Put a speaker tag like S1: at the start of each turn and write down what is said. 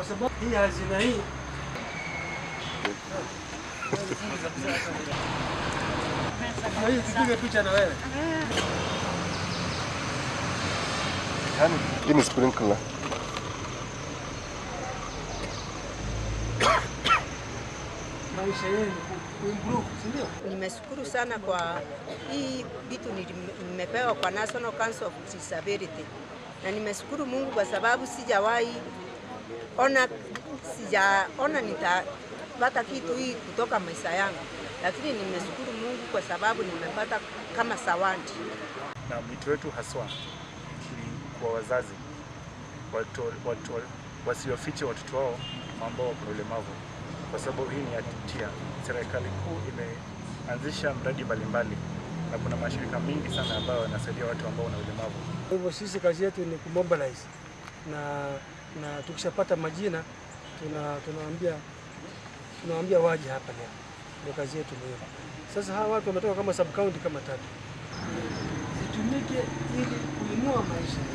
S1: kwa sababu hii hazina hii tupige picha na wewe.
S2: Hii ni sprinkler.
S1: Maisha yenu kuimprove, si ndio?
S3: Nimeshukuru sana kwa hii vitu nimepewa kwa National Council of Disability, na nimeshukuru Mungu kwa sababu sijawahi ona nitapata kitu hii kutoka maisha yangu, lakini nimeshukuru Mungu kwa sababu nimepata kama zawadi.
S4: Na mwito wetu haswa kwa wazazi wasiofiche watoto wao ambao wako na ulemavu, kwa sababu hii ni hatia. Serikali kuu imeanzisha mradi mbalimbali na kuna mashirika mengi sana ambayo yanasaidia watu ambao wana ulemavu.
S1: Kwa hivyo sisi kazi yetu ni kumobilize na tukishapata majina tunawaambia waje hapa leo. Ndio kazi yetu hiyo. Sasa hawa watu wametoka kama sub county kama 3. Zitumike ili kuinua maisha.